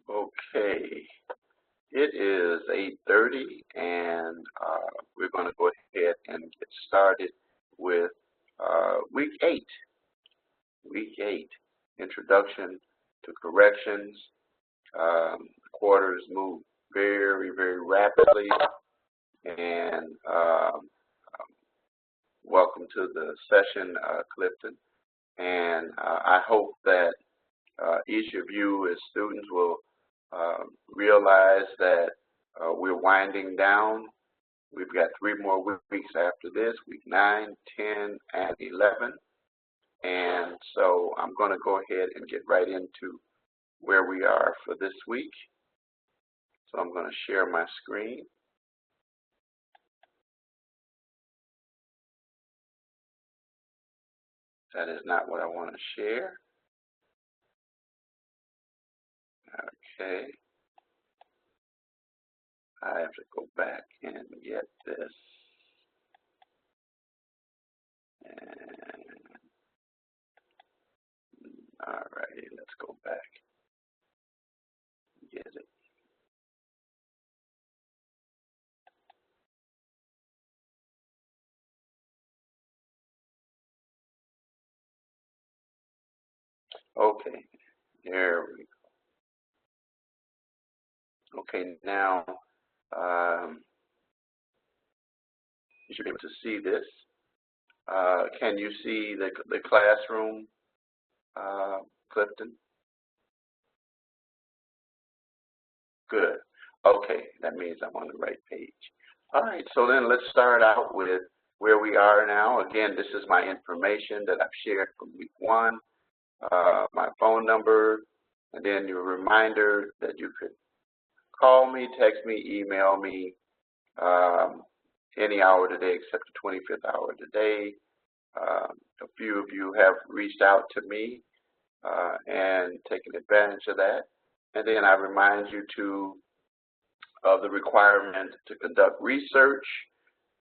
Okay, it is 8:30, and we're going to go ahead and get started with week 8. Week 8, Introduction to Corrections. Quarters move very, very rapidly, and welcome to the session, Clifton. And I hope that each of you as students will realize that we're winding down. We've got 3 more weeks after this, week 9, 10, and 11. And so I'm going to go ahead and get right into where we are for this week. So I'm going to share my screen. That is not what I want to share. Okay. I have to go back and get this. And all righty, let's go back. Get it. Okay, there we go. Okay, now you should be able to see this. Can you see the classroom, Clifton? Good. Okay, that means I'm on the right page. All right, so then let's start out with where we are now. Again, this is my information that I've shared from week 1, my phone number, and then your reminder that you could call me, text me, email me any hour of the day except the 25th hour of the day. A few of you have reached out to me and taken advantage of that. And then I remind you of the requirement to conduct research,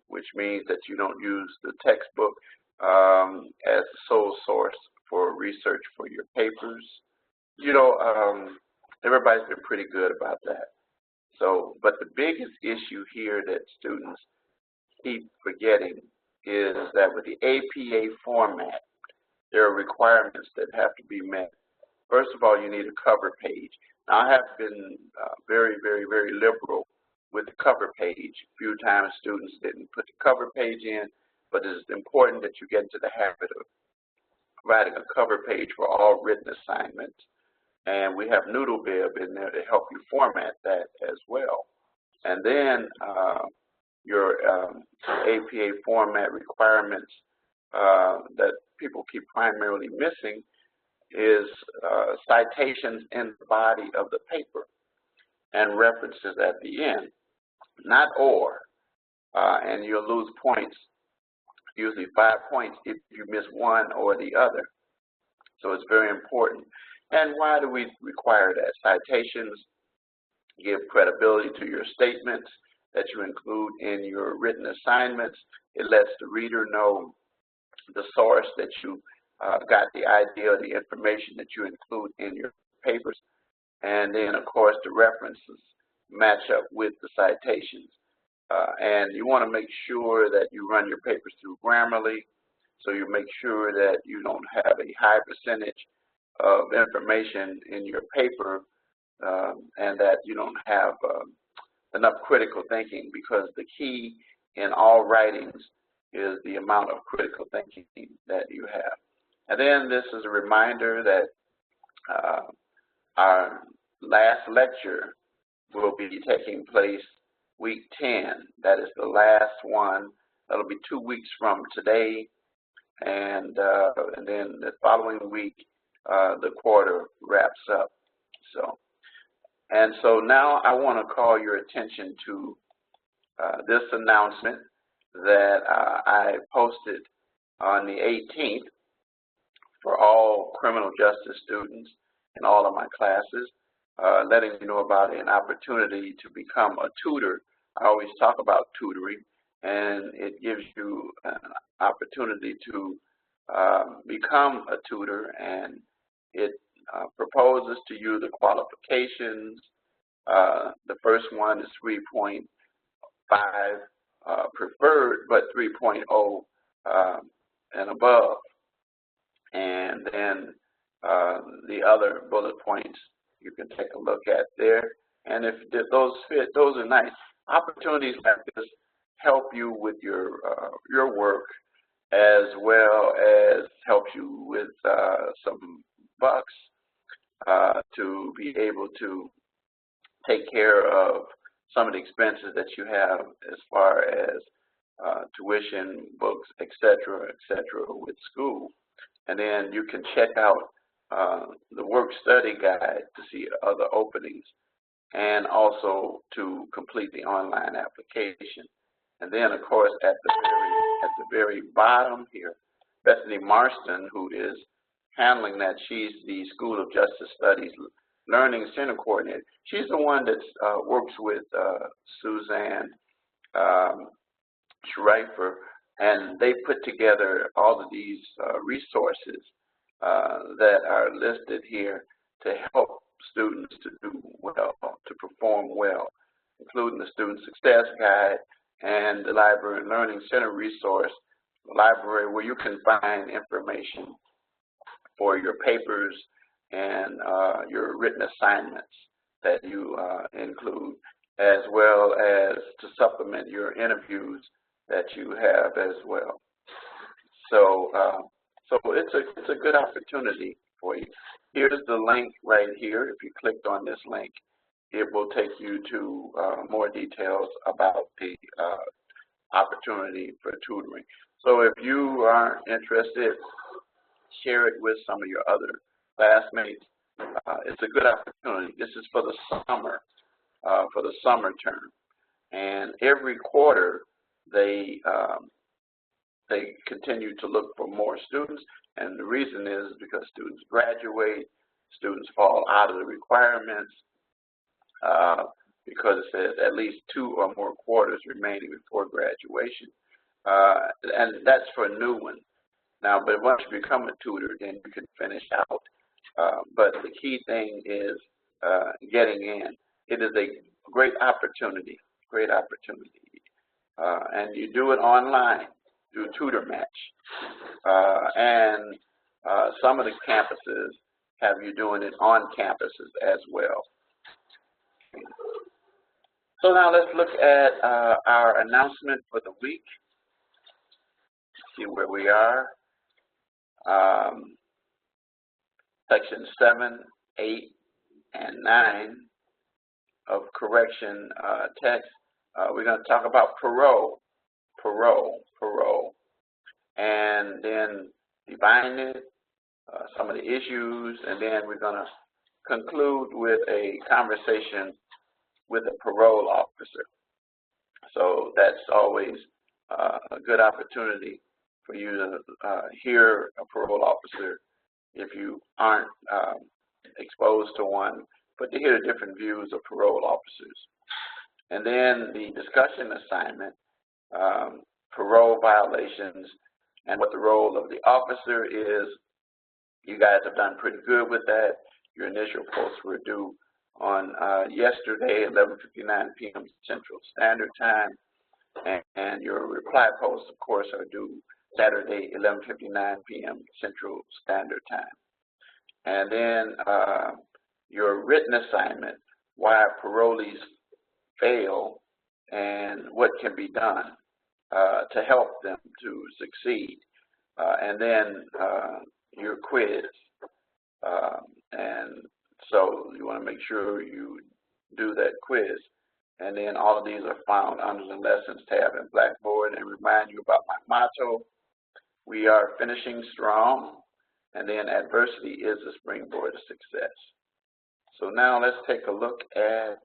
which means that you don't use the textbook as the sole source for research for your papers. You know, everybody's been pretty good about that. So, but the biggest issue here that students keep forgetting is that with the APA format, there are requirements that have to be met. First of all, you need a cover page. Now, I have been very, very, very liberal with the cover page. A few times students didn't put the cover page in, but it's important that you get into the habit of providing a cover page for all written assignments. And we have Noodlebib in there to help you format that as well. And then your APA format requirements that people keep primarily missing is citations in the body of the paper and references at the end, not or. And you'll lose points, usually 5 points if you miss one or the other. So it's very important. And why do we require that? Citations give credibility to your statements that you include in your written assignments. It lets the reader know the source that you got the idea or the information that you include in your papers. And then, of course, the references match up with the citations. And you want to make sure that you run your papers through Grammarly, so you make sure that you don't have a high percentage of information in your paper and that you don't have enough critical thinking, because the key in all writings is the amount of critical thinking that you have. And then this is a reminder that our last lecture will be taking place week 10. That is the last one. That'll be 2 weeks from today. And then the following week, the quarter wraps up. So now I want to call your attention to this announcement that I posted on the 18th for all criminal justice students in all of my classes, letting you know about an opportunity to become a tutor. I always talk about tutoring, and it gives you an opportunity to become a tutor, and it proposes to you the qualifications. The first one is 3.5 preferred, but 3.0 and above. And then the other bullet points you can take a look at there. And if those fit, those are nice. Opportunities like this help you with your work, as well as help you with some bucks to be able to take care of some of the expenses that you have as far as tuition, books, etc., with school. And then you can check out the work study guide to see other openings, and also to complete the online application. And then, of course, at the very bottom here, Bethany Marston, who is handling that, she's the School of Justice Studies Learning Center Coordinator. She's the one that works with Suzanne Schreifer, and they put together all of these resources that are listed here to help students to do well, to perform well, including the Student Success Guide and the Library and Learning Center resource library, where you can find information for your papers and your written assignments that you include, as well as to supplement your interviews that you have as well. So, so it's a good opportunity for you. Here's the link right here. If you clicked on this link, it will take you to more details about the opportunity for tutoring. So if you are interested, share it with some of your other classmates. It's a good opportunity. This is for the summer term. And every quarter, they continue to look for more students, and the reason is because students graduate, students fall out of the requirements, because it says at least 2 or more quarters remaining before graduation, and that's for a new one. Now, but once you become a tutor, then you can finish out. But the key thing is getting in. It is a great opportunity, and you do it online through Tutor Match. And some of the campuses have you doing it on campuses as well. So now let's look at our announcement for the week. See where we are. Section 7, 8, and 9 of correction text. We're going to talk about parole, and then define it, some of the issues, and then we're going to conclude with a conversation with a parole officer. So that's always a good opportunity for you to hear a parole officer if you aren't exposed to one, but to hear the different views of parole officers. And then the discussion assignment, parole violations and what the role of the officer is. You guys have done pretty good with that. Your initial posts were due on yesterday, 11:59 p.m. Central Standard Time, and your reply posts, of course, are due Saturday, 11:59 p.m. Central Standard Time. And then your written assignment, why parolees fail and what can be done to help them to succeed. And then your quiz. And so you want to make sure you do that quiz. And then all of these are found under the Lessons tab in Blackboard, and remind you about my motto: we are finishing strong, and then adversity is a springboard to success. So now let's take a look at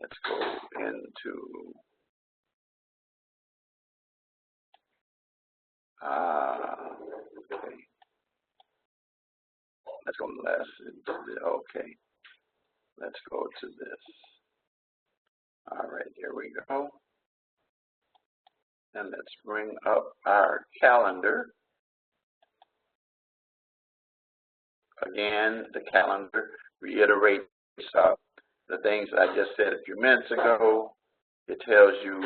let's go into okay. Let's go lesson. Okay. Let's go to this. All right, here we go. And let's bring up our calendar again, the calendar reiterates the things I just said a few minutes ago. It tells you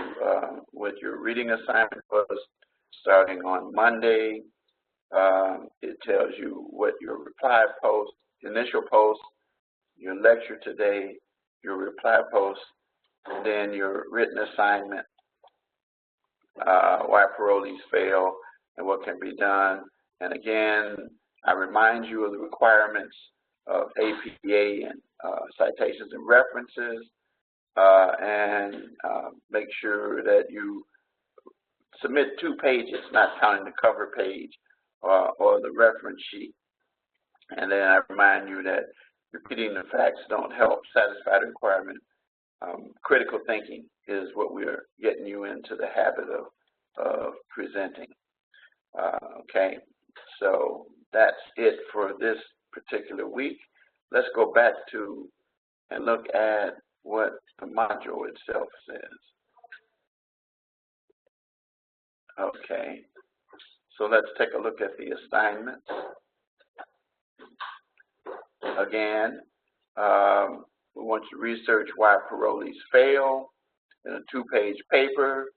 what your reading assignment was starting on Monday. It tells you what your reply post, initial post, your lecture today, your reply post, and then your written assignment, why parolees fail and what can be done. And again, I remind you of the requirements of APA and citations and references, and make sure that you submit 2 pages, not counting the cover page or the reference sheet. And then I remind you that repeating the facts don't help satisfy the requirement. Critical thinking is what we're getting you into the habit of presenting. Okay, so that's it for this particular week. Let's go back to and look at what the module itself says. Okay, so let's take a look at the assignments. Again, we want you to research why parolees fail in a 2-page paper.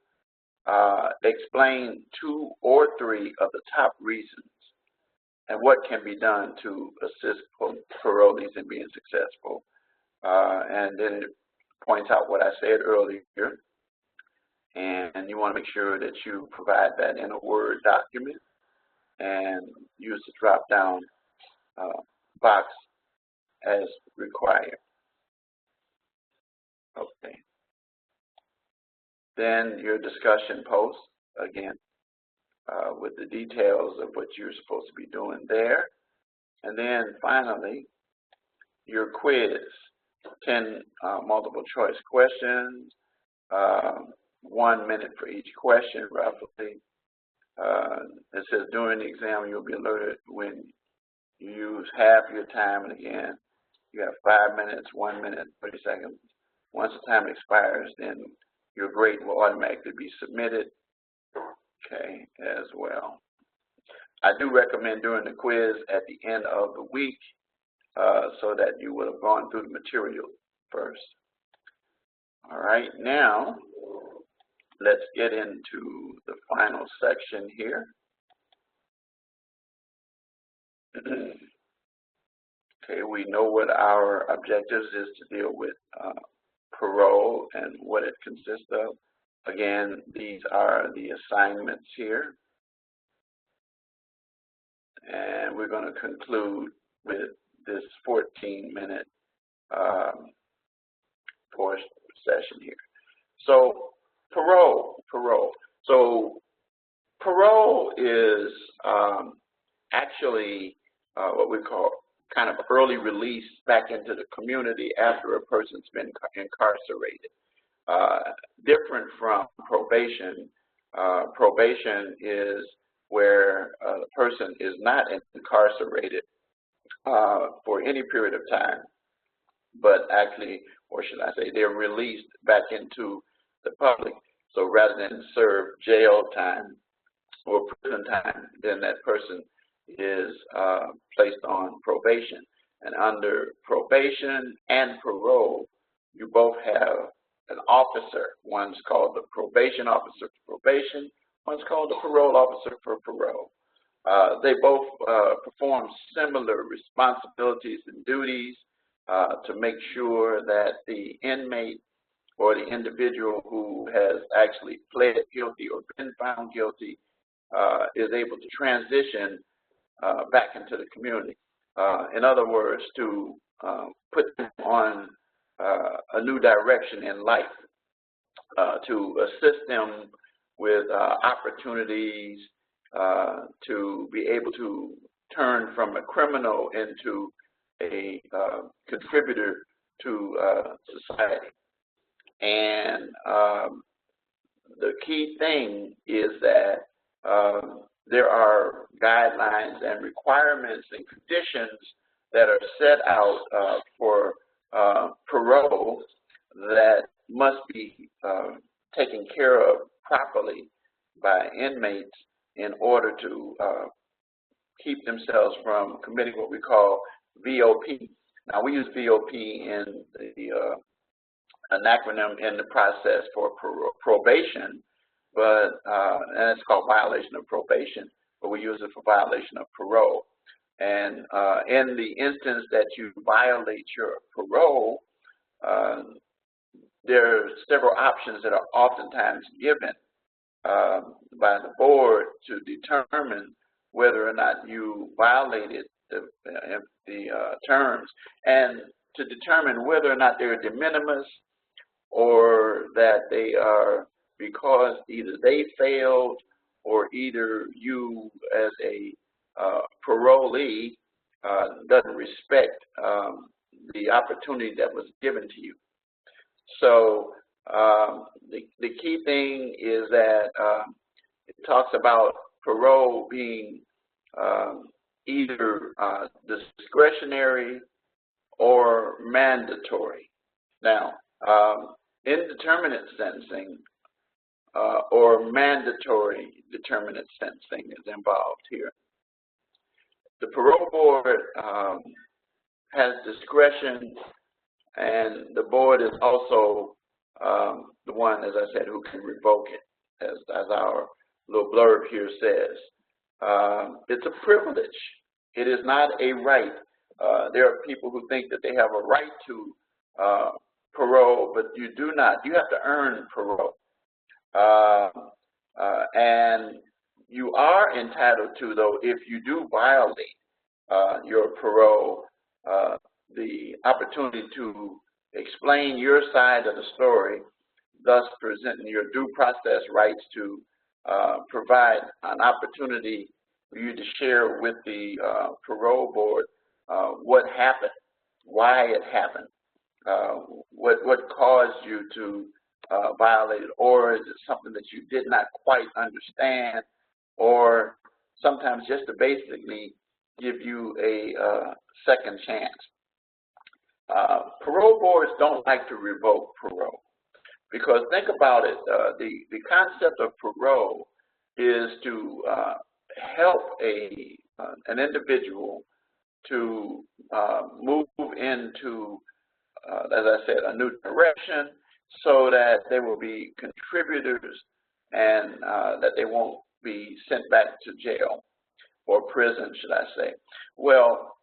Explain 2 or 3 of the top reasons and what can be done to assist parolees in being successful. And then it points out what I said earlier. And you want to make sure that you provide that in a Word document and use the drop-down box as required. Okay. Then your discussion post, again, with the details of what you're supposed to be doing there. And then finally, your quiz, 10 multiple choice questions, 1 minute for each question, roughly. It says during the exam, you'll be alerted when you use half your time, and again, you have 5 minutes, 1 minute, 30 seconds. Once the time expires, then your grade will automatically be submitted, okay, as well. I do recommend doing the quiz at the end of the week so that you will have gone through the material first. All right, now let's get into the final section here. Okay, we know what our objectives is to deal with parole and what it consists of. Again, these are the assignments here. And we're going to conclude with this 14-minute portion session here. So parole. So parole is actually what we call kind of early release back into the community after a person's been incarcerated. Different from probation. Probation is where the person is not incarcerated for any period of time, but actually, or should I say, they're released back into the public. So rather than serve jail time or prison time, then that person is placed on probation. And under probation and parole, you both have an officer. One's called the probation officer for probation, one's called the parole officer for parole. They both perform similar responsibilities and duties to make sure that the inmate or the individual who has actually pled guilty or been found guilty is able to transition back into the community. In other words, to put them on a new direction in life, to assist them with opportunities to be able to turn from a criminal into a contributor to society. And the key thing is that there are guidelines and requirements and conditions that are set out for parole that must be taken care of properly by inmates in order to keep themselves from committing what we call VOP. Now, we use VOP in the an acronym in the process for probation, but and it's called violation of probation, but we use it for violation of parole. And in the instance that you violate your parole, there are several options that are oftentimes given by the board to determine whether or not you violated the terms, and to determine whether or not they're de minimis or that they are because either they failed or either you as a parolee doesn't respect the opportunity that was given to you. So the key thing is that it talks about parole being either discretionary or mandatory. Now, indeterminate sentencing or mandatory determinate sentencing is involved here. The parole board has discretion, and the board is also the one, as I said, who can revoke it, as our little blurb here says. It's a privilege. It is not a right. There are people who think that they have a right to parole, but you do not. You have to earn parole. And you are entitled to, though, if you do violate your parole, the opportunity to explain your side of the story, thus presenting your due process rights to provide an opportunity for you to share with the parole board what happened, why it happened, what caused you to violate it, or is it something that you did not quite understand, or sometimes just to basically give you a second chance. Parole boards don't like to revoke parole, because think about it, the concept of parole is to help an individual to move into, as I said, a new direction, so that they will be contributors and that they won't be sent back to jail or prison, should I say. Well,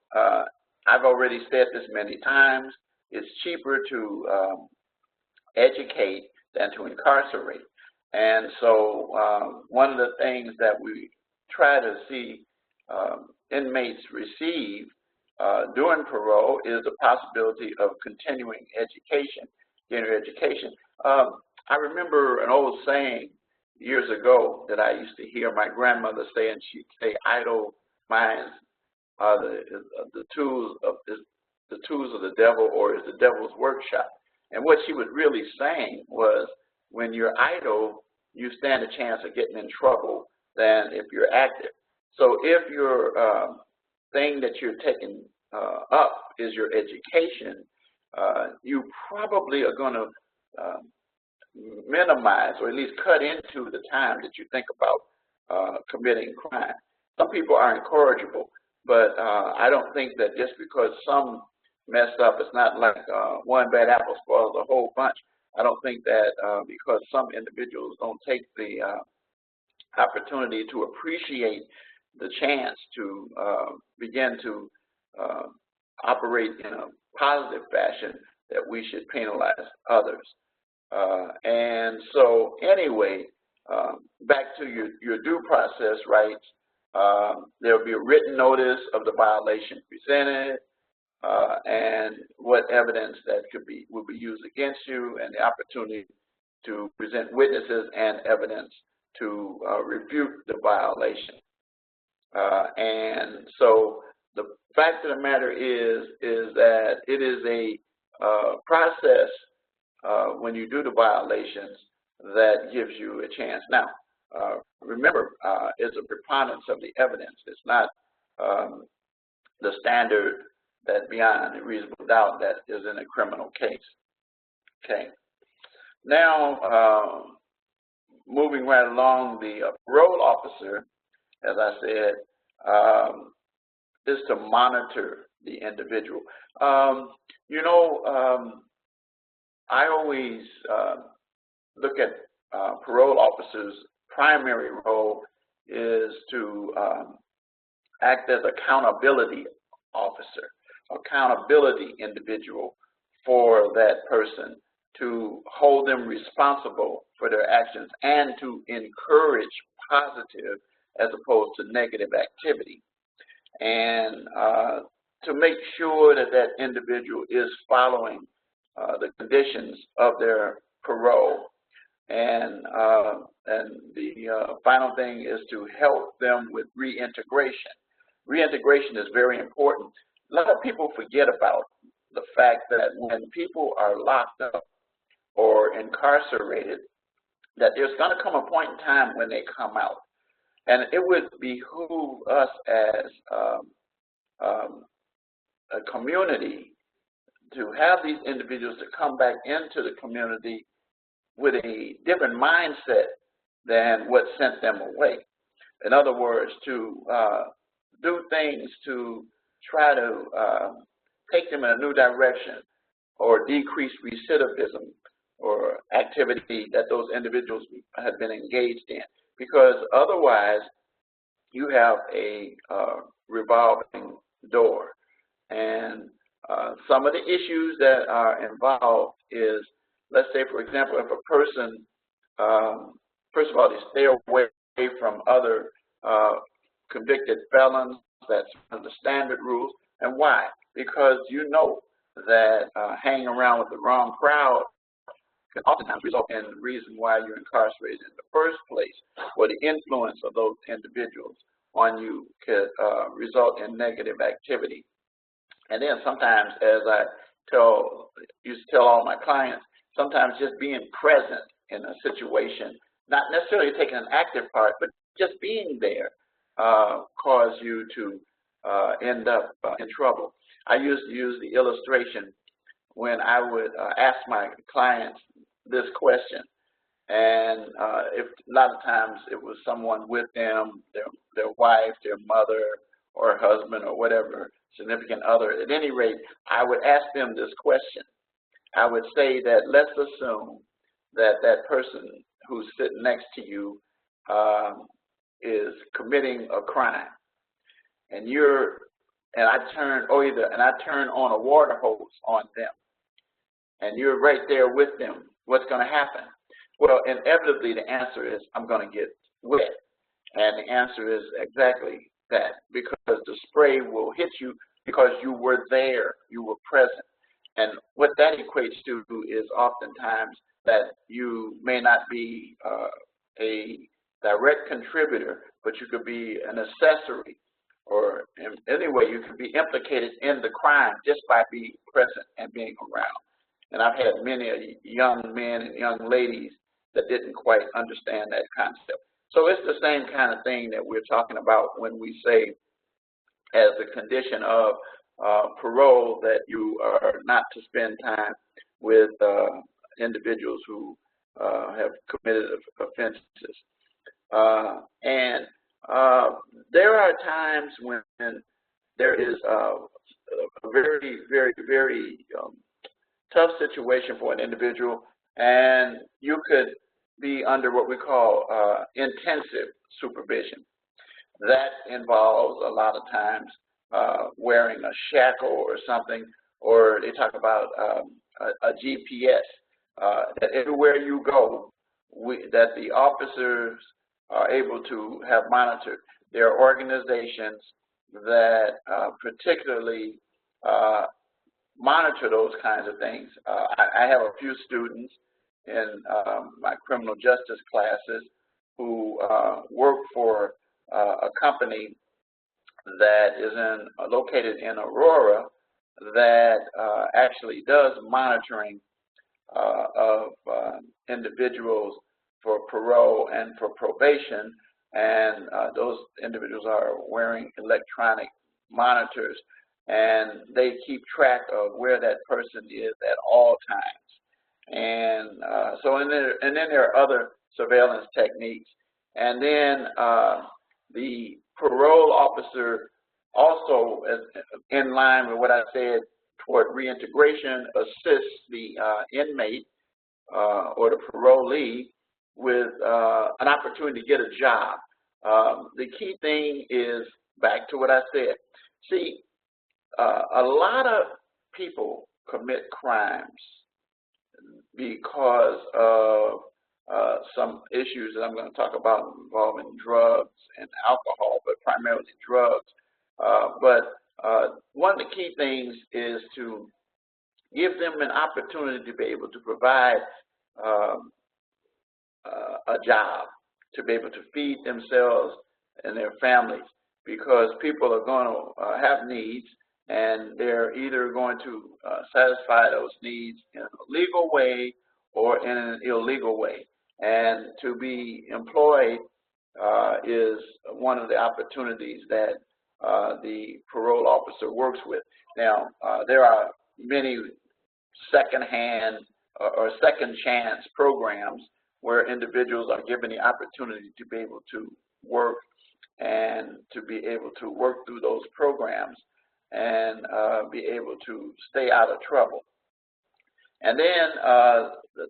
I've already said this many times, it's cheaper to educate than to incarcerate. And so one of the things that we try to see inmates receive during parole is the possibility of continuing education, getting education. I remember an old saying years ago that I used to hear my grandmother say, and she'd say, "Idle minds are the tools of the devil, or is the devil's workshop." And what she was really saying was, when you're idle, you stand a chance of getting in trouble than if you're active. So if your thing that you're taking up is your education, you probably are going to minimize, or at least cut into, the time that you think about committing crime. Some people are incorrigible, but I don't think that just because some mess up, it's not like one bad apple spoils a whole bunch. I don't think that because some individuals don't take the opportunity to appreciate the chance to begin to operate in a positive fashion, that we should penalize others. And so anyway, back to your due process rights, there will be a written notice of the violation presented, and what evidence that will be used against you, and the opportunity to present witnesses and evidence to refute the violation. And so the fact of the matter is that it is a process when you do the violations that gives you a chance. Now, remember, it's a preponderance of the evidence. It's not the standard that beyond a reasonable doubt that is in a criminal case. Okay. Now, moving right along, the parole officer, as I said, is to monitor the individual. I always look at parole officers' primary role is to act as accountability officer, accountability individual for that person, to hold them responsible for their actions and to encourage positive as opposed to negative activity, and to make sure that that individual is following the conditions of their parole. And the final thing is to help them with reintegration. Reintegration is very important. A lot of people forget about the fact that when people are locked up or incarcerated, that there's going to come a point in time when they come out. And it would behoove us as a community to have these individuals to come back into the community with a different mindset than what sent them away. In other words, to do things to try to take them in a new direction or decrease recidivism or activity that those individuals have been engaged in. Because otherwise, you have a revolving door. And some of the issues that are involved is, let's say, for example, if a person, first of all, they stay away from other convicted felons. That's one of the standard rules. And why? Because you know that hanging around with the wrong crowd can oftentimes result in the reason why you're incarcerated in the first place, or the influence of those individuals on you could result in negative activity. And then sometimes, as I used to tell all my clients, sometimes just being present in a situation, not necessarily taking an active part, but just being there cause you to end up in trouble. I used to use the illustration when I would ask my clients this question, and if a lot of times it was someone with them, their wife, their mother, or husband, or whatever, significant other. At any rate, I would ask them this question. I would say that let's assume that that person who's sitting next to you is committing a crime, and I turn on a water hose on them, and you're right there with them. What's going to happen? Well, inevitably the answer is I'm going to get wet, and the answer is exactly that, because the spray will hit you because you were there, you were present. And what that equates to is oftentimes that you may not be a direct contributor, but you could be an accessory, or in any way you could be implicated in the crime just by being present and being around. And I've had many young men and young ladies that didn't quite understand that concept. So it's the same kind of thing that we're talking about when we say, as a condition of parole, that you are not to spend time with individuals who have committed offenses. And there are times when there is a very, very, very tough situation for an individual, and you could be under what we call intensive supervision. That involves a lot of times wearing a shackle or something, or they talk about a GPS, that everywhere you go, that the officers are able to have monitored. There are organizations that particularly monitor those kinds of things. I have a few students in my criminal justice classes who work for a company that is located in Aurora that actually does monitoring of individuals for parole and for probation, and those individuals are wearing electronic monitors, and they keep track of where that person is at all times. And then there are other surveillance techniques. And then the parole officer also, in line with what I said toward reintegration, assists the inmate or the parolee with an opportunity to get a job. The key thing is back to what I said. See, a lot of people commit crimes because of some issues that I'm going to talk about involving drugs and alcohol, but primarily drugs. One of the key things is to give them an opportunity to be able to provide a job, to be able to feed themselves and their families, because people are going to have needs, and they're either going to satisfy those needs in a legal way or in an illegal way. And to be employed is one of the opportunities that the parole officer works with. Now, there are many second-hand or second chance programs where individuals are given the opportunity to be able to work and to be able to work through those programs and be able to stay out of trouble. And then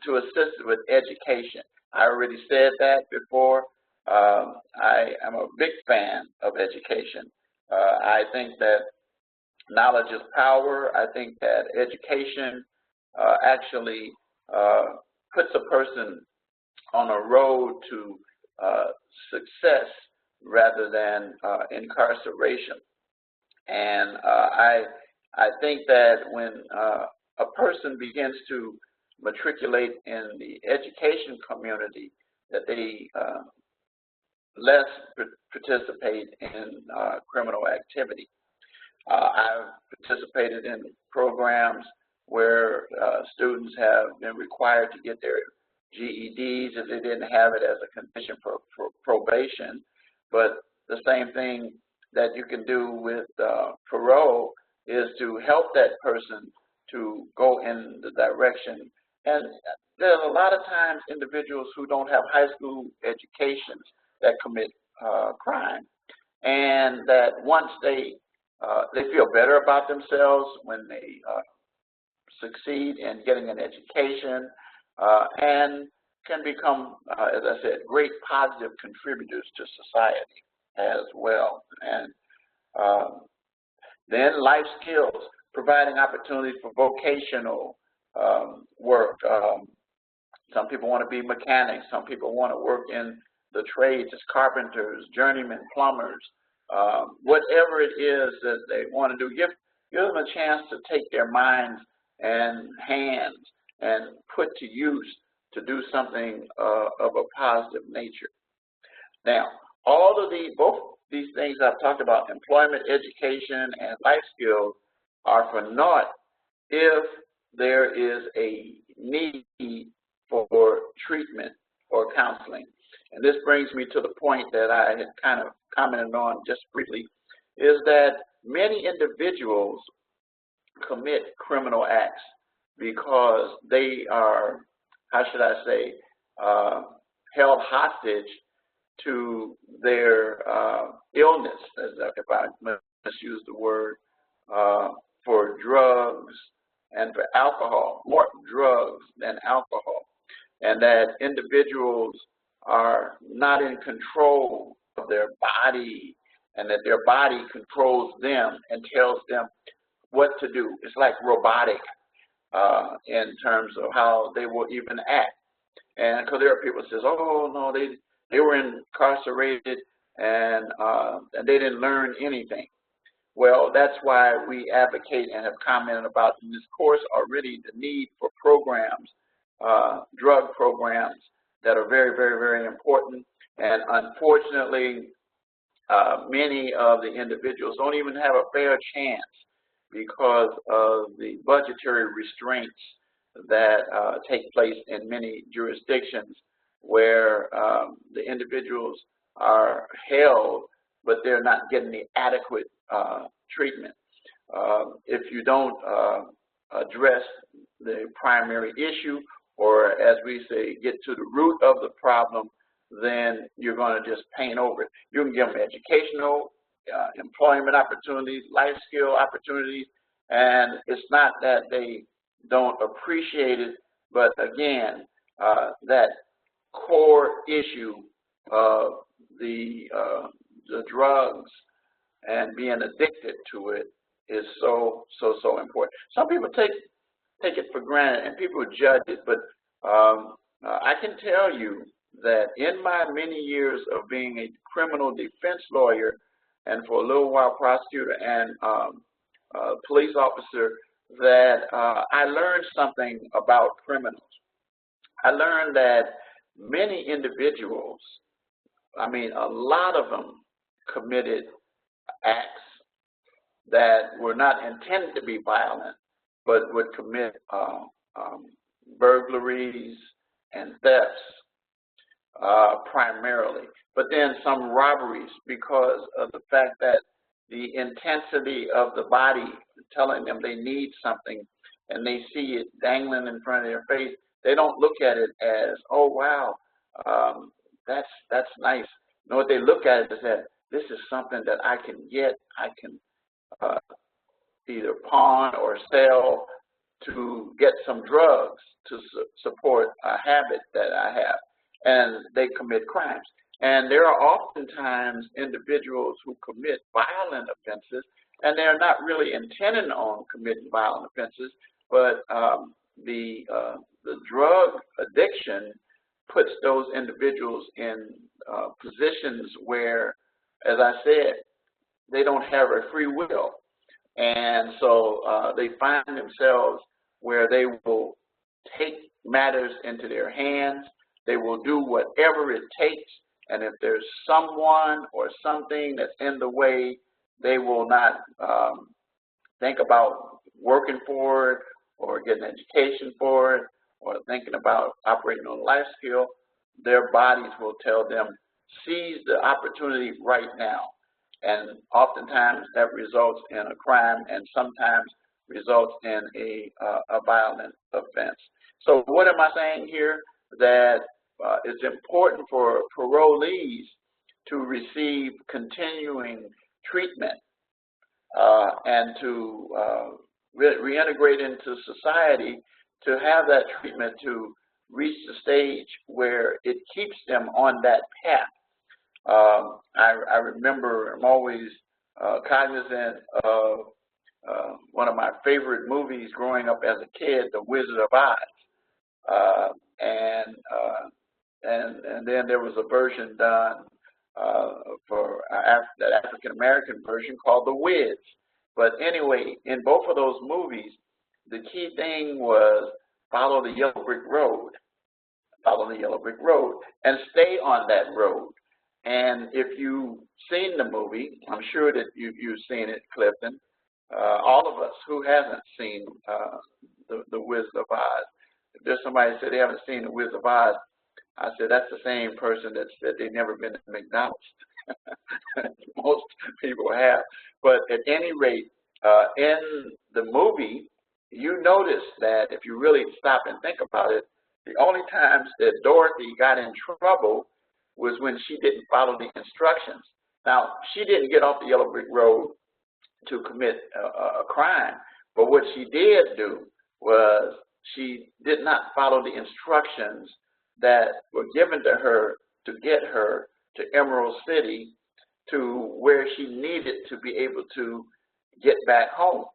to assist with education. I already said that before. I am a big fan of education. I think that knowledge is power. I think that education actually puts a person on a road to success rather than incarceration. And I think that when a person begins to matriculate in the education community, that they less participate in criminal activity. I've participated in programs where students have been required to get their GEDs if they didn't have it as a condition for probation. But the same thing that you can do with parole is to help that person to go in the direction. And there's a lot of times individuals who don't have high school educations that commit crime, and that once they feel better about themselves when they succeed in getting an education and can become, as I said, great positive contributors to society as well. And then life skills, providing opportunities for vocational work. Some people want to be mechanics. Some people want to work in the trades as carpenters, journeymen, plumbers, whatever it is that they want to do. Give them a chance to take their minds and hands and put to use to do something of a positive nature. Now, all of both these things I've talked about, employment, education, and life skills, are for naught if there is a need for treatment or counseling. And this brings me to the point that I had kind of commented on just briefly, is that many individuals commit criminal acts because they are, how should I say, held hostage to their illness, if I misuse the word, for drugs and for alcohol, more drugs than alcohol, and that individuals are not in control of their body, and that their body controls them and tells them what to do. It's like robotic in terms of how they will even act. And because there are people who says, oh no, they were incarcerated and they didn't learn anything. Well, that's why we advocate and have commented about in this course already the need for programs, drug programs that are very, very, very important. And unfortunately, many of the individuals don't even have a fair chance because of the budgetary restraints that take place in many jurisdictions where the individuals are held, but they're not getting the adequate treatment. If you don't address the primary issue, or as we say, get to the root of the problem, then you're going to just paint over it. You can give them educational employment opportunities, life skill opportunities, and it's not that they don't appreciate it, but again, that core issue of the drugs and being addicted to it is so important. Some people take it for granted and people judge it, but I can tell you that in my many years of being a criminal defense lawyer and for a little while prosecutor and police officer, that I learned something about criminals. I learned that many individuals, I mean a lot of them, committed acts that were not intended to be violent, but would commit burglaries and thefts primarily, but then some robberies because of the fact that the intensity of the body telling them they need something and they see it dangling in front of their face, they don't look at it as, oh wow, that's nice. No, what they look at it is that this is something that I can get, I can either pawn or sell to get some drugs to support a habit that I have, and they commit crimes. And there are oftentimes individuals who commit violent offenses, and they're not really intending on committing violent offenses, but the drug addiction puts those individuals in positions where, as I said, they don't have a free will. And so they find themselves where they will take matters into their hands. They will do whatever it takes. And if there's someone or something that's in the way, they will not think about working for it or getting education for it or thinking about operating on a life skill. Their bodies will tell them, seize the opportunity right now. And oftentimes that results in a crime and sometimes results in a violent offense. So what am I saying here? That it's important for parolees to receive continuing treatment and to reintegrate into society, to have that treatment to reach the stage where it keeps them on that path. I remember, I'm always cognizant of one of my favorite movies growing up as a kid, The Wizard of Oz. And then there was a version done for that African-American version called The Wiz. But anyway, in both of those movies, the key thing was follow the yellow brick road. Follow the yellow brick road and stay on that road. And if you've seen the movie, I'm sure that you've seen it, Clifton. All of us, who hasn't seen the Wizard of Oz? If there's somebody that said they haven't seen the Wizard of Oz, I said that's the same person that said they've never been to McDonald's. Most people have. But at any rate, in the movie, you notice that if you really stop and think about it, the only times that Dorothy got in trouble was when she didn't follow the instructions. Now, she didn't get off the yellow brick road to commit a crime, but what she did do was she did not follow the instructions that were given to her to get her to Emerald City, to where she needed to be able to get back home.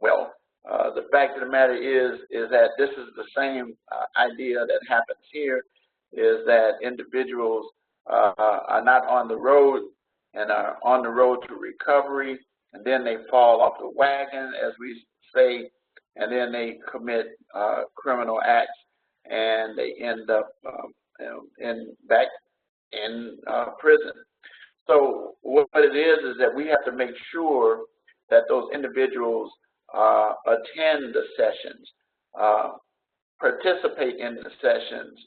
Well, the fact of the matter is that this is the same idea that happens here, is that individuals are not on the road and are on the road to recovery, and then they fall off the wagon, as we say, and then they commit criminal acts, and they end up back in prison. So what it is that we have to make sure that those individuals attend the sessions, participate in the sessions,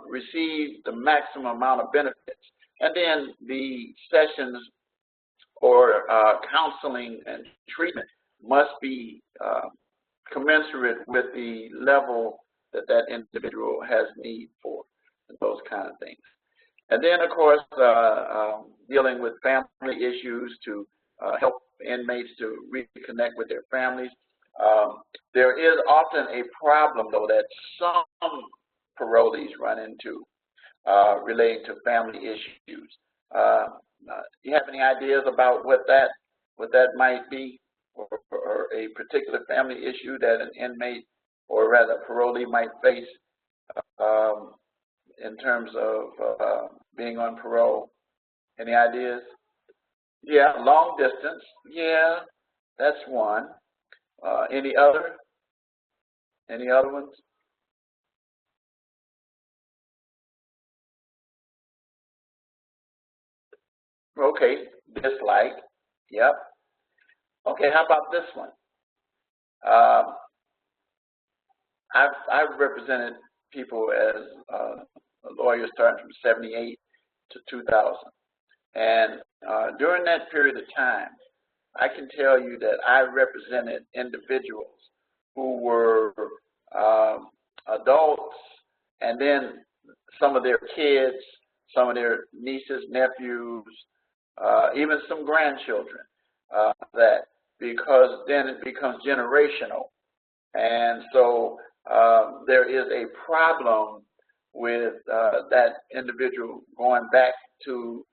receive the maximum amount of benefits, and then the sessions or counseling and treatment must be commensurate with the level that that individual has need for, and those kind of things. And then, of course, dealing with family issues to help inmates to reconnect with their families. There is often a problem, though, that some parolees run into relating to family issues. Do you have any ideas about what that might be, or a particular family issue that an inmate, or rather a parolee, might face in terms of being on parole? Any ideas? Yeah, long distance. Yeah, that's one. Any other? Any other ones? Okay, dislike. Yep. Okay, how about this one? Um, I've represented people as a lawyer starting from '78 to 2000, and during that period of time, I can tell you that I represented individuals who were adults, and then some of their kids, some of their nieces, nephews, even some grandchildren, that because then it becomes generational. And so there is a problem with that individual going back to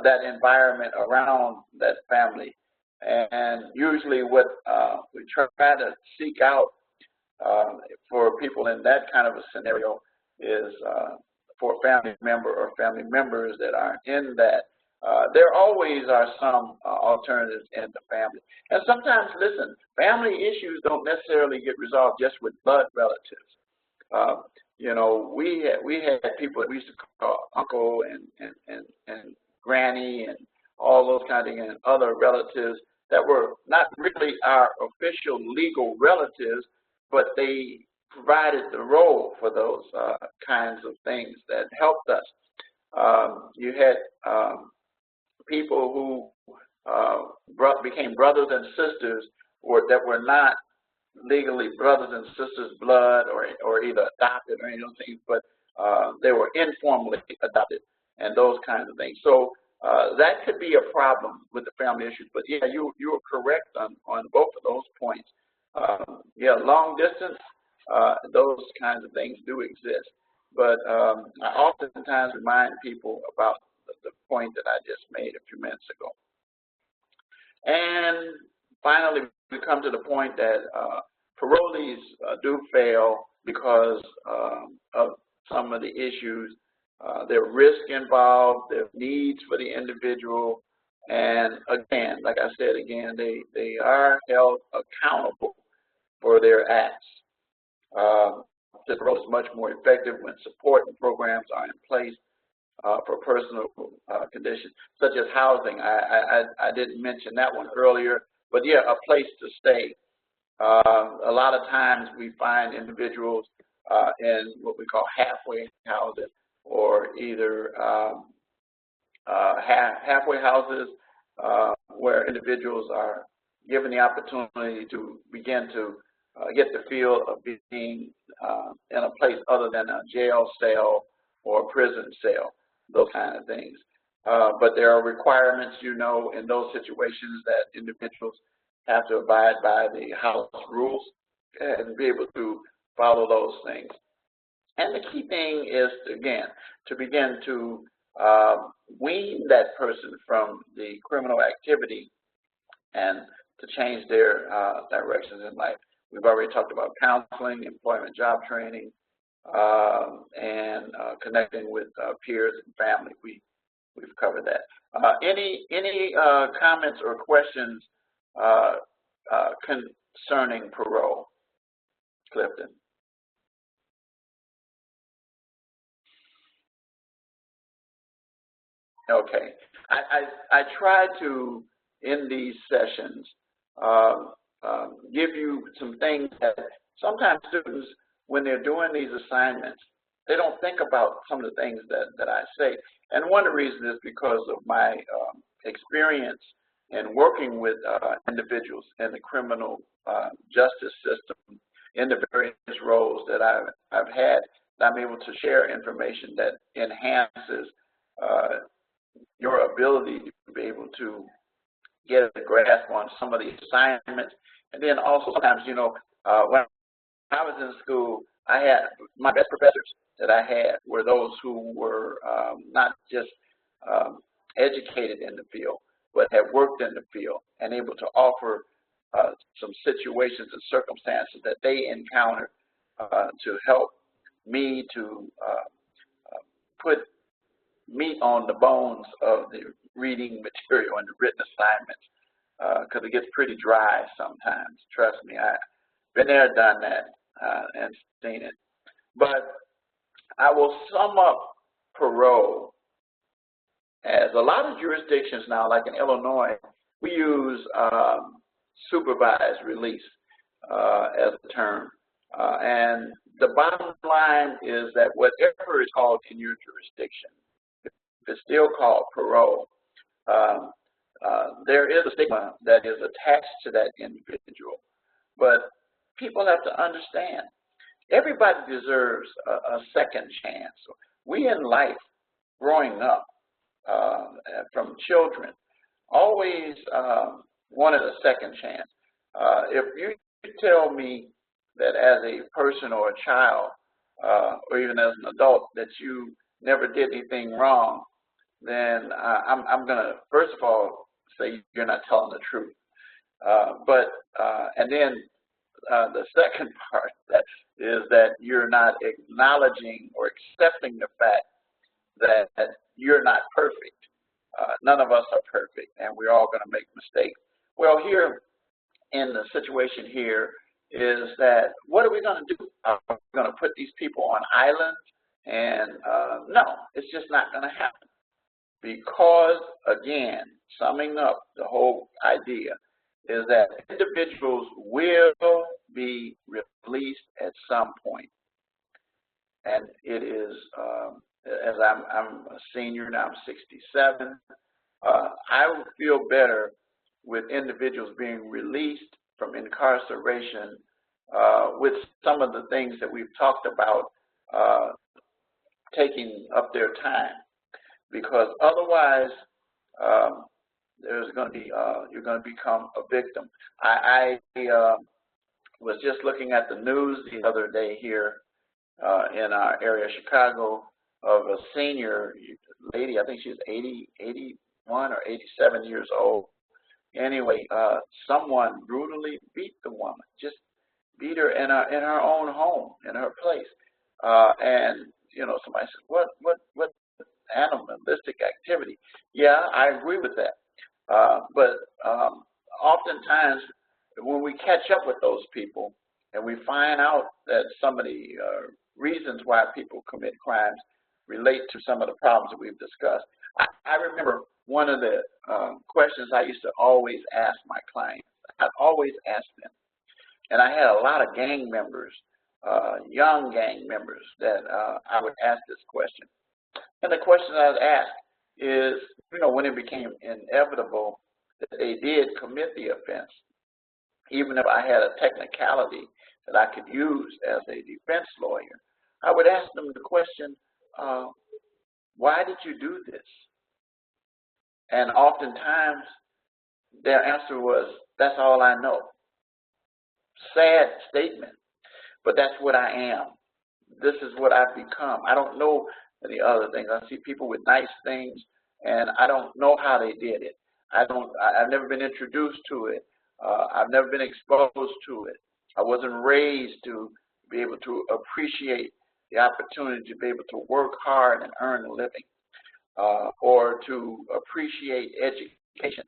that environment around that family. And usually what we try to seek out for people in that kind of a scenario is for a family member or family members that aren't in that. There always are some alternatives in the family. And sometimes, listen, family issues don't necessarily get resolved just with blood relatives. You know, we had people that we used to call uncle and granny and all those kind of things, and other relatives that were not really our official legal relatives, but they provided the role for those kinds of things that helped us. You had people who became brothers and sisters that were not legally brothers and sisters blood or either adopted or anything, but they were informally adopted and those kinds of things. So that could be a problem with the family issues. But yeah, you were correct on both of those points. Yeah, long distance, those kinds of things do exist. But I oftentimes remind people about the point that I just made a few minutes ago. And finally, we come to the point that parolees do fail because of some of the issues. There are risk involved, there are needs for the individual, and again, like I said again, they are held accountable for their acts. The parole is much more effective when support and programs are in place for personal conditions, such as housing. I didn't mention that one earlier, but yeah, a place to stay. A lot of times we find individuals in what we call halfway houses, or either halfway houses where individuals are given the opportunity to begin to get the feel of being in a place other than a jail cell or a prison cell, those kind of things. But there are requirements, you know, in those situations that individuals have to abide by the house rules and be able to follow those things. And the key thing is, again, to begin to wean that person from the criminal activity and to change their directions in life. We've already talked about counseling, employment, job training, and connecting with peers and family. We've covered that. Any comments or questions concerning parole, Clifton? Okay. I try to, in these sessions, give you some things that sometimes students, when they're doing these assignments, they don't think about some of the things that I say. And one of the reasons is because of my experience in working with individuals in the criminal justice system in the various roles that I've had. I'm able to share information that enhances uh, your ability to be able to get a grasp on some of the assignments. And then also sometimes, when I was in school, I had my best professors that I had were those who were not just educated in the field, but had worked in the field and able to offer some situations and circumstances that they encountered to help me to put meat on the bones of the reading material and the written assignments, because it gets pretty dry sometimes. Trust me, I've been there, done that, and seen it. But I will sum up parole as a lot of jurisdictions now, like in Illinois, we use supervised release as a term. And the bottom line is that whatever is called in your jurisdiction, if it's still called parole, there is a stigma that is attached to that individual. But people have to understand, everybody deserves a second chance. We in life, growing up, from children, always wanted a second chance. If you tell me that as a person or a child, or even as an adult, that you never did anything wrong, then I'm going to, first of all, say you're not telling the truth. And then the second part that is that you're not acknowledging or accepting the fact that you're not perfect. None of us are perfect, and we're all going to make mistakes. Well, here in the situation here is that what are we going to do? Are we going to put these people on islands? And no, it's just not going to happen. Because, again, summing up the whole idea is that individuals will be released at some point. And it is, as I'm a senior now, I'm 67, I would feel better with individuals being released from incarceration with some of the things that we've talked about taking up their time. Because otherwise, there's going to be you're going to become a victim. I was just looking at the news the other day here in our area, Chicago, of a senior lady. I think she was 81 or 87 years old. Anyway, someone brutally beat the woman, just beat her in her own home, in her place. And somebody says, what animalistic activity? Yeah, I agree with that. But oftentimes, when we catch up with those people and we find out that some of the reasons why people commit crimes relate to some of the problems that we've discussed. I remember one of the questions I used to always ask my clients. I'd always ask them, and I had a lot of gang members, young gang members, that I would ask this question. And the question I would ask is, when it became inevitable that they did commit the offense, even if I had a technicality that I could use as a defense lawyer, I would ask them the question, why did you do this? And oftentimes their answer was, that's all I know. Sad statement, but that's what I am. This is what I've become. I don't know any other things. I see people with nice things, and I don't know how they did it. I've never been introduced to it. I've never been exposed to it. I wasn't raised to be able to appreciate the opportunity to be able to work hard and earn a living, or to appreciate education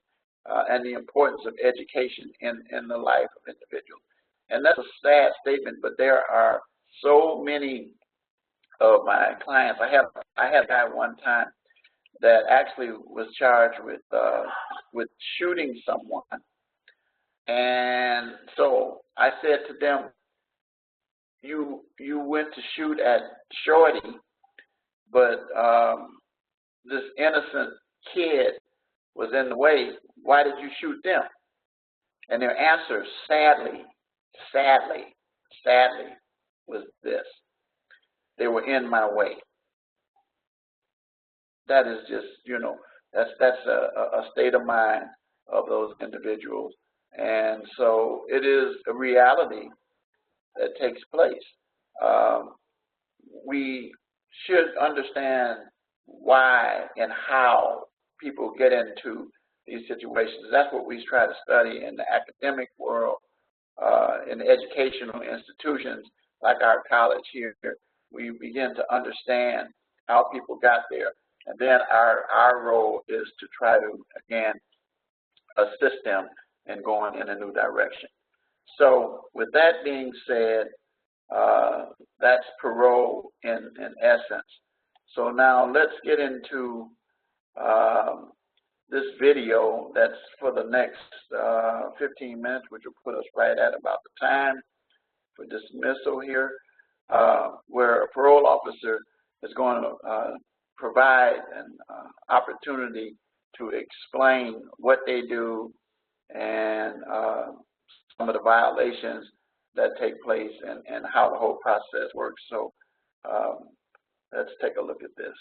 and the importance of education in the life of individuals. And that's a sad statement, but there are so many of my clients. I had a guy one time that actually was charged with shooting someone. And so I said to them, you went to shoot at Shorty, but this innocent kid was in the way. Why did you shoot them? And their answer, sadly, was this: they were in my way. that is just, you know, that's a state of mind of those individuals. And so it is a reality that takes place. We should understand why and how people get into these situations. That's what we try to study in the academic world, in the educational institutions like our college here. We begin to understand how people got there. And then our role is to try to, again, assist them in going in a new direction. So with that being said, that's parole in essence. So now let's get into this video that's for the next 15 minutes, which will put us right at about the time for dismissal here, where a parole officer is going to provide an opportunity to explain what they do and some of the violations that take place and how the whole process works. So let's take a look at this.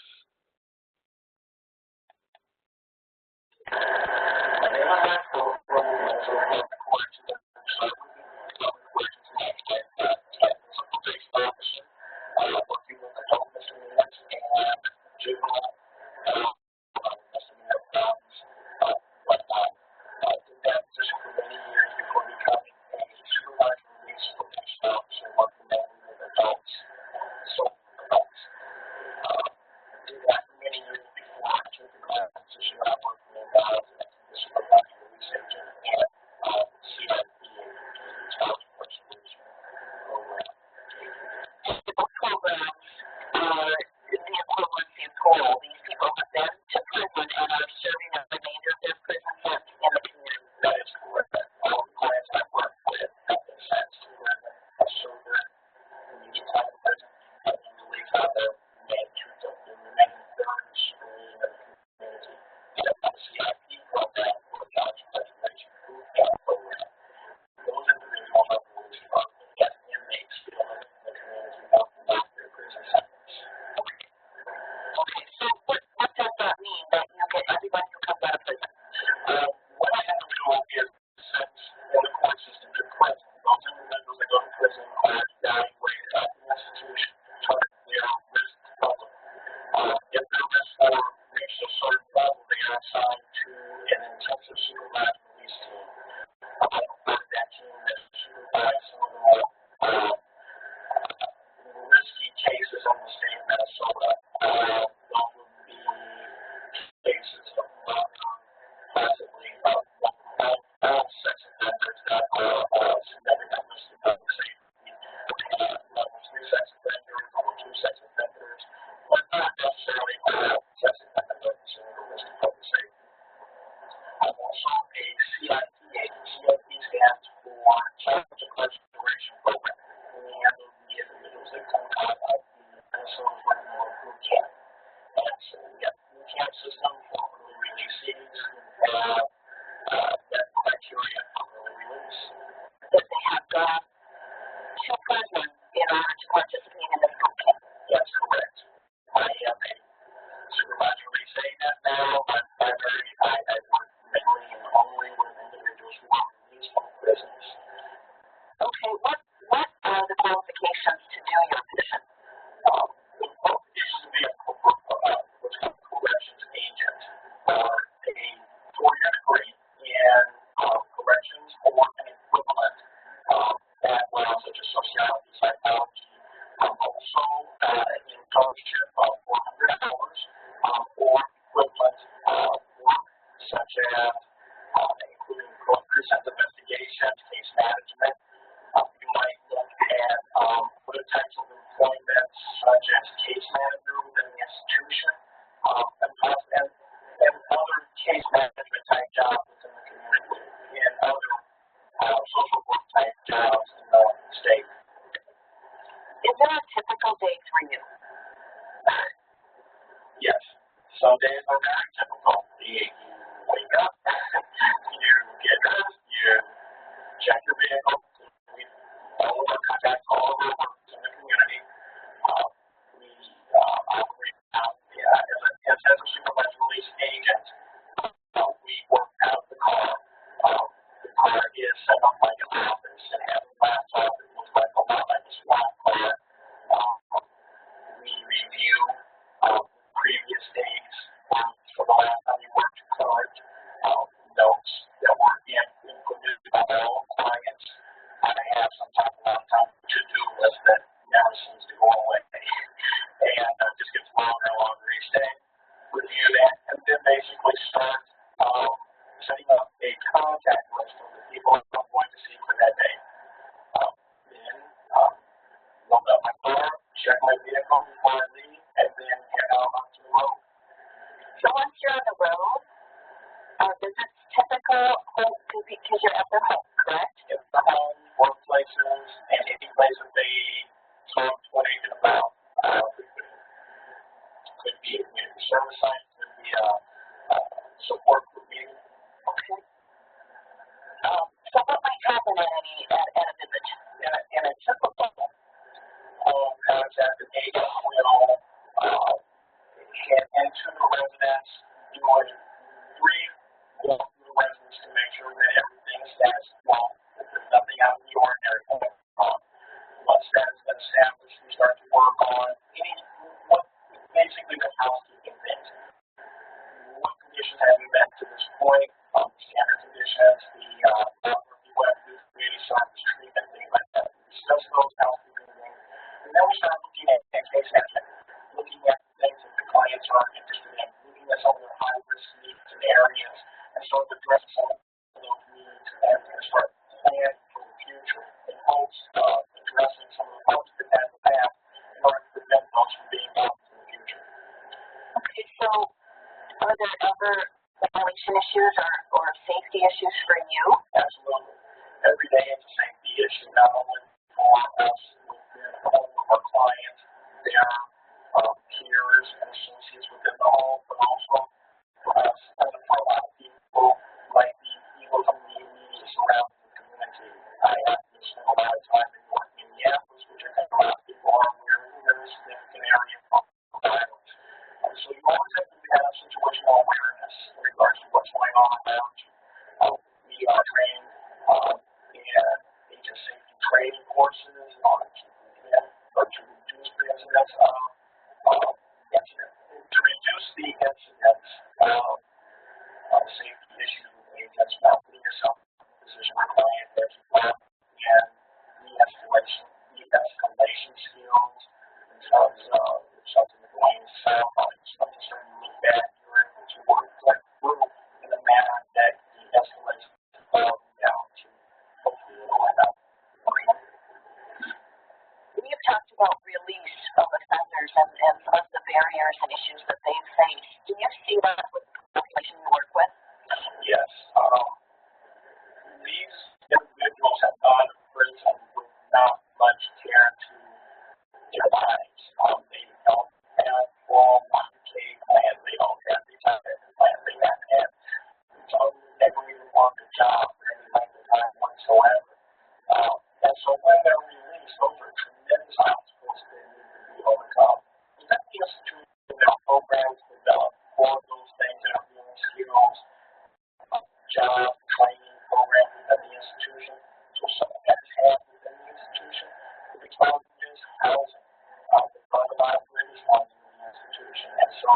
part is set up like an office and have a laptop that looks like a lot like a SWAT car. We review previous days for the last time you worked your current notes that were inputted by all clients. I have some type of to-do list that never seems to go away and just gets longer and longer each day. Review that and then basically start setting up a contact list of the people I'm going to see for that day. Then load up my car, check my vehicle before I leave, and then get out onto the road. So once you're on the road, is it typical home because you're at their home, correct? It's the homes, workplaces, and any place that they talk to anything about. Could be a community service site, could be a support group meeting. Okay. So what might happen at a visit? In a typical contact, the agent will get into the residence, doing brief walk through the residence to make sure that everything is status quo, that there's nothing out of the ordinary going on. Once that has been established, we start to work on basically the housekeeping things. What conditions have you met to this point? Standard conditions, the web community service treatment, things like that. We discuss those housekeeping things, and then we start looking at case action, looking at things that the clients are interested in, looking at some of their high-risk needs and areas, and sort of address some of those needs and start planning for the future in hopes of addressing some of the problems that have the past in order to prevent those from being problems in the future. Okay, so are there ever violation issues or safety issues for you? Absolutely. Every day it's a safety issue, not only for us within the home of our clients, their peers and associates within the home, but also for us as a lot of people like the people from the immediate surrounding community. I have to spend a lot of time in North Minneapolis, which I think a lot of people are aware of, a very significant area of violence. So you always have to have situational awareness in regards to what's going on around you. We are trained in agent safety training courses in order to reduce the incidence of safety issues with agents, not putting yourself in a position where client that you want and de-escalation skills in terms of if something is going south, something starting to look bad, you're able to work that through in a manner that de-escalates the problem down to hopefully low enough. You've talked about release of offenders and some of the barriers and issues that they face. Do you see that with the population you work with? Yes. These individuals have gone to prison with not much care to their lives. They don't have full decay plan. They don't have retirement plan. They haven't had never even worked a job for any length of time whatsoever. And so when they're released, those are tremendous obstacles that need to be overcome. That the institution, there are programs developed for those things that are real skills, job training programs within the institution. So some of that is had within the institution. The problem is housing. They find a lot of British ones in the institution, and so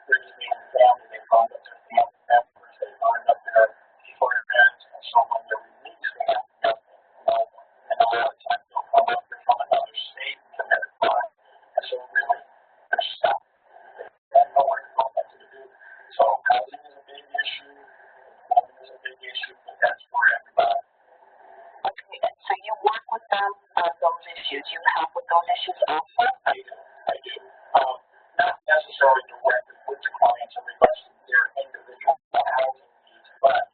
they're just being family. They find up their family members, they find up their friends, and so when they're released, they have nothing. And a lot of times they'll come up here from another state and commit a crime. And so really, they're stuck. They have nowhere to go, nothing to do. So housing is a big issue. Employment is a big issue, but that's for everybody. Okay, and so you work with them on those issues. You help with those issues also? I do. Not necessarily directly with the clients in regards to their individual housing needs, but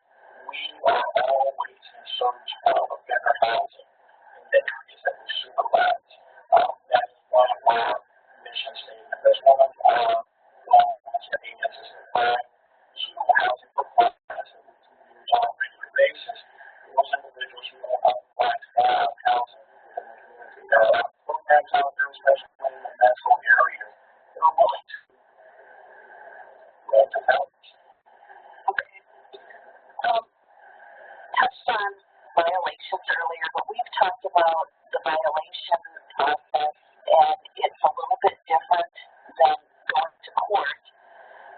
we are always in search of better housing in the areas that we supervise. That is one of our mission statements. That's one of our goals at agents is to find suitable housing for clients that we can use on a regular basis. Those individuals who don't apply to have housing within the community. There are programs out there, especially in the metro areas, that are willing to rent houses. Okay. Touched on violations earlier, but we've talked about the violation process, and it's a little bit different than going to court.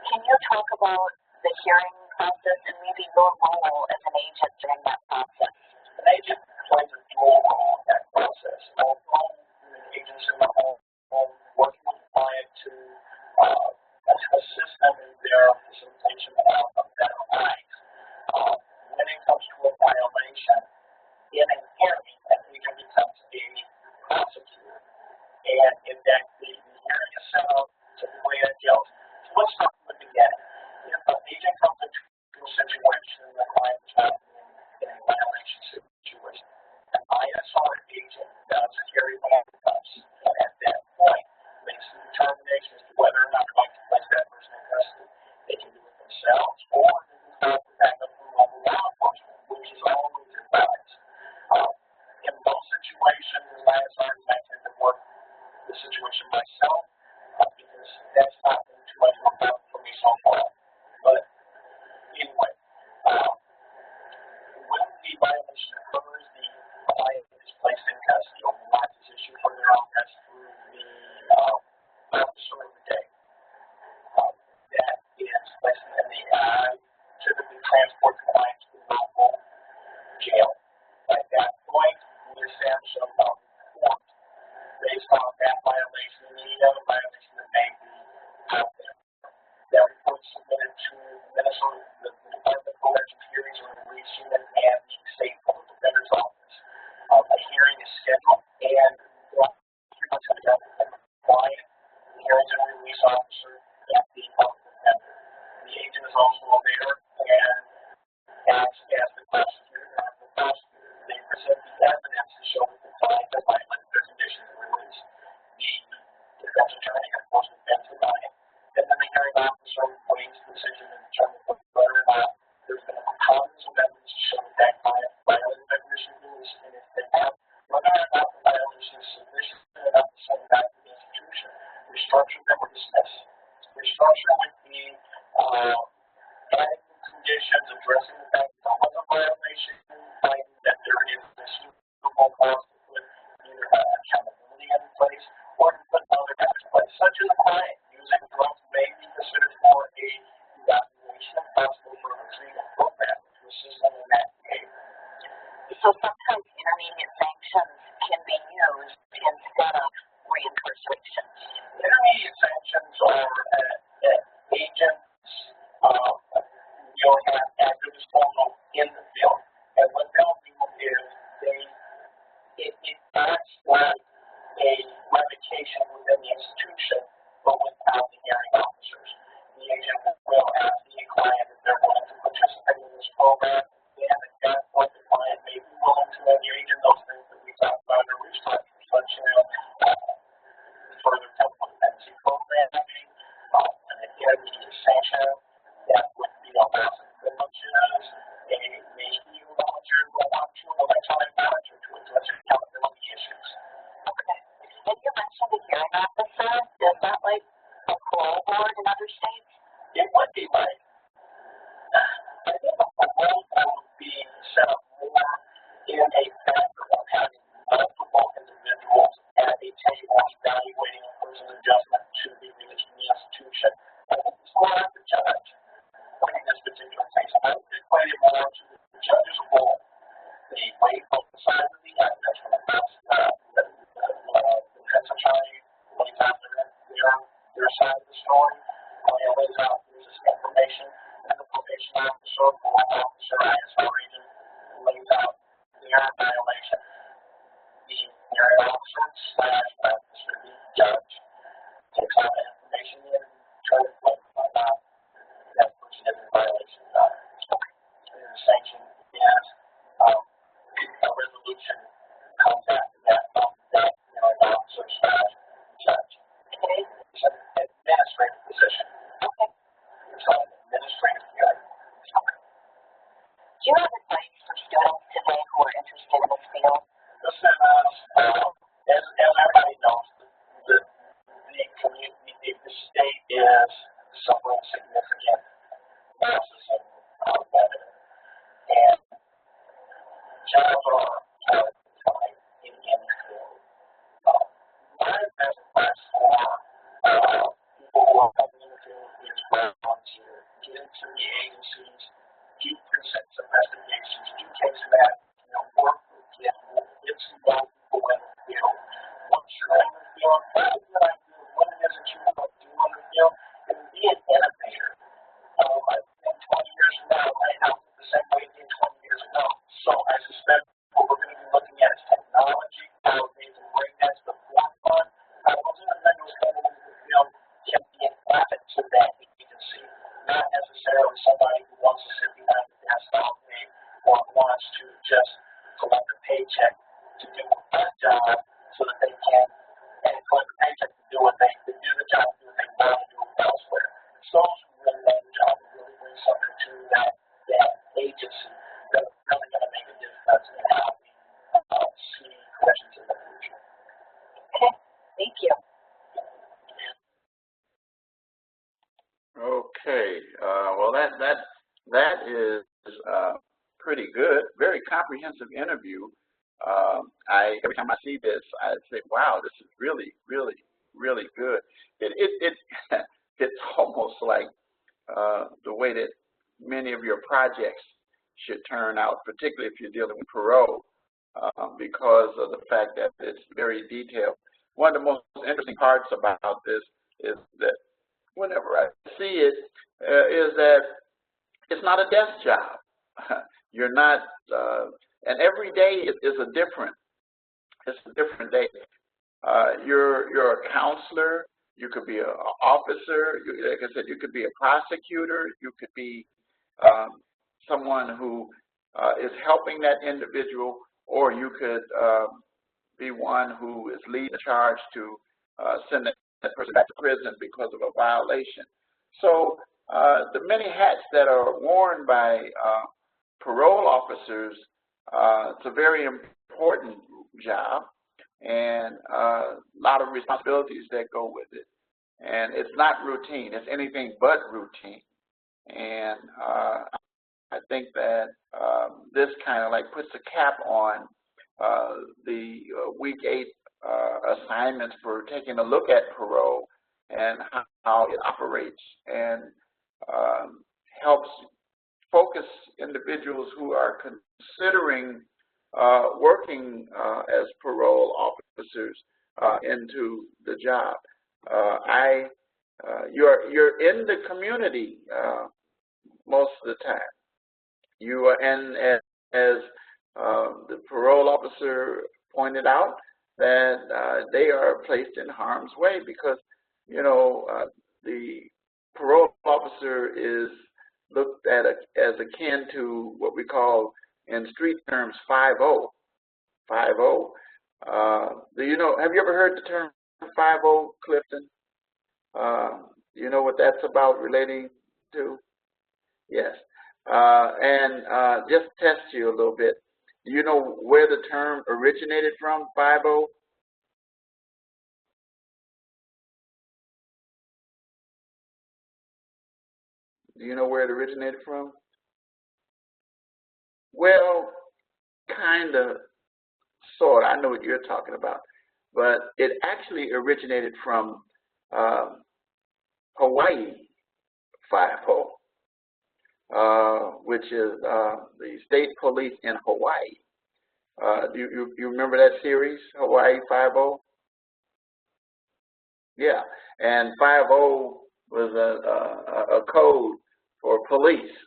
Can you talk about the hearing process and maybe your role as an agent during that process? An agent plays a dual role in that process. Although an agent's in the home working with the client to assist them in their facilitation of better life. When it comes to a violation, in a hearing, an agent becomes a prosecutor. And in that the hearing is set up to play a guilt. So let's start from the beginning. If an agent comes into a situation and the client is not in a violation situation, an ISR agent does carry the handcuffs, and at that point makes the determination as to whether or not they're going to place that person in custody. They can do it themselves, or they can call for backup from local law enforcement, which is always advised. In most situations, as ISRs, I tend to work the situation myself because that's not been too much of a problem for me so far. But anyway, when the violation occurs, the client is placed in custody. A warrant is issued for their arrest through the officer of the day. That is placed in the typically transport the client to the local jail. At that point, we establish a report based on that violation and any other violation that may be out there. That report is submitted to Minnesota, the Department of Corrections Hearings and Release Unit and the State Public Defender's Office. A hearing is scheduled, and 3 months ago, the client, the hearings and release officer, and the public defender. The agent is also there and acts as the prosecutor. They present the evidence to show that the client has violated their conditions of release. The defense attorney, of course, defends the client, and then the hearing officer weighs the decision and determines whether or not there's been a preponderance of evidence to show that that client violated their conditions of release, and if they have, whether or not the violation is sufficient enough to send back to the institution, restructure them or dismiss. Restructure would be adding conditions, addressing the fact that there was a violation, finding that there is a suitable cause to put either accountability in place or to put other measures in place, such as a client using drugs may be considered for a evaluation of possible further treatment program to assist them in that behavior. So sometimes intermediate sanctions can be used instead of reincarceration. Intermediate sanctions are agents will have at their disposal in the field. And what they'll do is it acts like a revocation within the institution, but without the hearing officers. The agent will ask the client if they're willing to participate in this program, and at that point the client may be willing to engage in those things that we talked about in the restructure, such as further temple dependency programming, an intermediate sanction that would be a loss of privileges, maybe a volunteer will want to electronic monitor to address accountability issues. Okay. And you mentioned the hearing officer. Is that like a parole board in other states? It would be like, I think a parole board would be set up more in a factor of having multiple individuals at a table evaluating a person's adjustment to the release from the institution. I think it's more like the judge in this particular case. I would equate it more to the judge's role. They weigh both sides of the evidence from the defense attorney lays out their side of the story, and lays out this information, and the probation officer, parole officer, ISR agent lays out their violation. The hearing officer / the judge takes all that information in and tries to find out that person is in violation of that. And the sanction is a resolution comes after that from that hearing officer / judge. Okay. It's an administrative position. Okay. It's an administrative hearing. Okay. Do you have advice for students today who are interested in this jobs are time in any field. My best advice for people who are coming in the field is volunteer. Get into the agencies, do precinct investigations, do case management, work with kids, get some young people in the field. Once you're in the field, find a good idea of what it is that you want to do in the field, and be an innovator. I think 20 years from now, I have the same way it did 20 years ago. So I suspect what we're going to be looking at is technology, how we can bring that to the forefront. Those individuals coming into the field can be an asset to that agency, not necessarily somebody who wants to sit behind the desk all day or wants to just collect a paycheck to do a job so that they can, and collect a paycheck to do what they do the job that they want to do elsewhere. So really love the job, really bring something to that agency that's really going to make a difference in how we see corrections in the future. Okay, thank you. Okay. Well, that is pretty good. Very comprehensive interview. Every time I see this, I say, "Wow, this is really, really, really good." It's almost like the way that many of your projects should turn out, particularly if you're dealing with parole, because of the fact that it's very detailed. One of the most interesting parts about this is that whenever I see it, is that it's not a desk job. You're not, and every day is a different day. You're a counselor. You could be an officer. Like I said, you could be a prosecutor. You could be someone who is helping that individual, or you could be one who is leading the charge to send that person back to prison because of a violation. So the many hats that are worn by parole officers, it's a very important job, and a lot of responsibilities that go with it. And it's not routine. It's anything but routine. And I think that this kind of like puts a cap on the week 8 assignments for taking a look at parole and how it operates, and helps focus individuals who are considering working as parole officers into the job. You're in the community most of the time. You are, and as the parole officer pointed out, that they are placed in harm's way because, you know, the parole officer is looked at as akin to what we call in street terms 5-0. 5-0. Do you know? Have you ever heard the term 5-0, Clifton? You know what that's about relating to? Yes. And just test you a little bit. Do you know where the term originated from, 5-0? Do you know where it originated from? Well, kind of, sort of. I know what you're talking about. But it actually originated from Hawaii 5-0. Which is the state police in Hawaii. Do you remember that series, Hawaii 5-0? Yeah, and 5-0 was a code for police,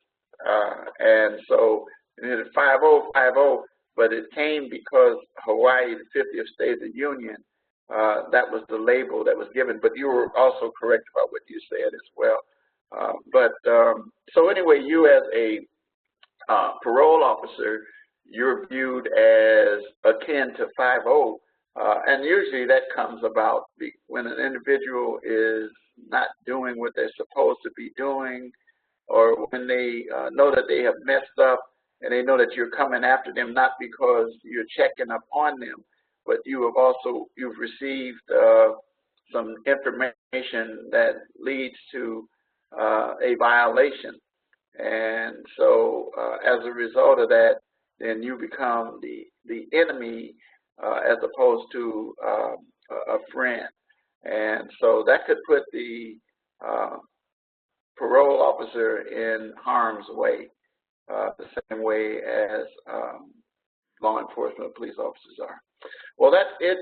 and so it 5-0, but it came because Hawaii, the 50th state of the Union, that was the label that was given. But you were also correct about what you said as well. So anyway, you as a parole officer, you're viewed as akin to 5-0, and usually that comes about when an individual is not doing what they're supposed to be doing, or when they know that they have messed up and they know that you're coming after them, not because you're checking up on them, but you've received some information that leads to a violation. And so as a result of that, then you become the enemy as opposed to a friend. And so that could put the parole officer in harm's way, the same way as law enforcement police officers are. Well, that's it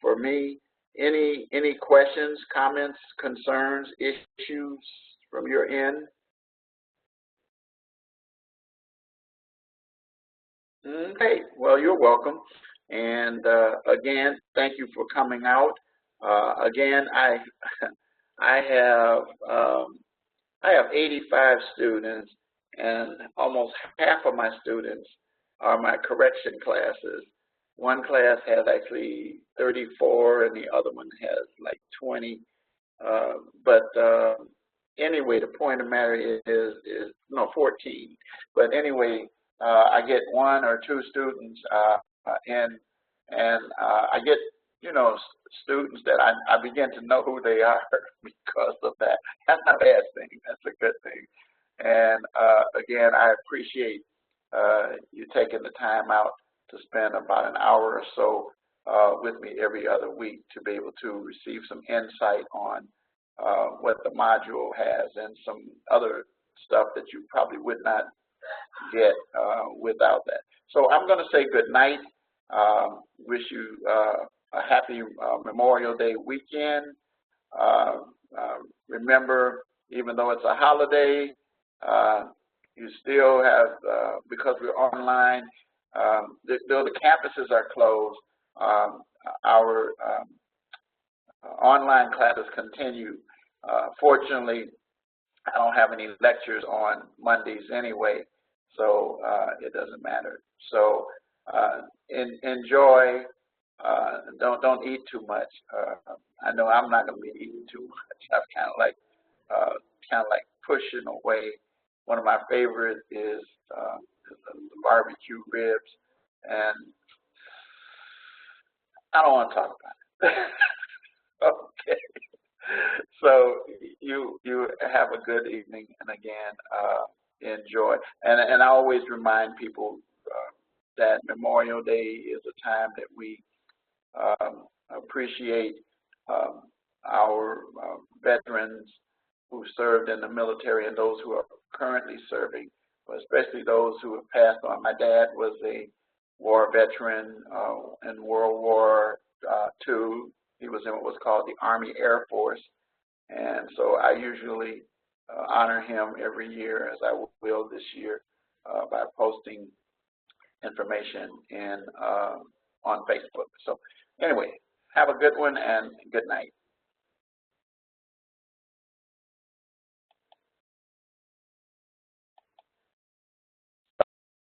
for me. Any questions, comments, concerns, issues from your end? Okay, well, you're welcome. And again, thank you for coming out. Again, I have 85 students, and almost half of my students are my correction classes. One class has actually 34, and the other one has like 20. Anyway, the point of the matter is no, 14. But anyway, I get 1 or 2 students in, and I get, you know, students that I begin to know who they are because of that. That's not a bad thing. That's a good thing. And again, I appreciate you taking the time out to spend about an hour or so with me every other week to be able to receive some insight on what the module has and some other stuff that you probably would not get without that. So I'm going to say good night. Wish you a happy Memorial Day weekend. Remember, even though it's a holiday, you still have, because we're online, though the campuses are closed, our online classes continue. Fortunately, I don't have any lectures on Mondays anyway, so it doesn't matter. So enjoy. Don't eat too much. I know I'm not going to be eating too much. I'm kind of like pushing away. One of my favorites is the barbecue ribs, and I don't want to talk about it. Okay. So you have a good evening, and again, enjoy. And I always remind people that Memorial Day is a time that we appreciate our veterans who served in the military and those who are currently serving, but especially those who have passed on. My dad was a war veteran in World War II. He was in what was called the Army Air Force, and so I usually honor him every year, as I will this year, by posting information on Facebook. So anyway, have a good one and good night.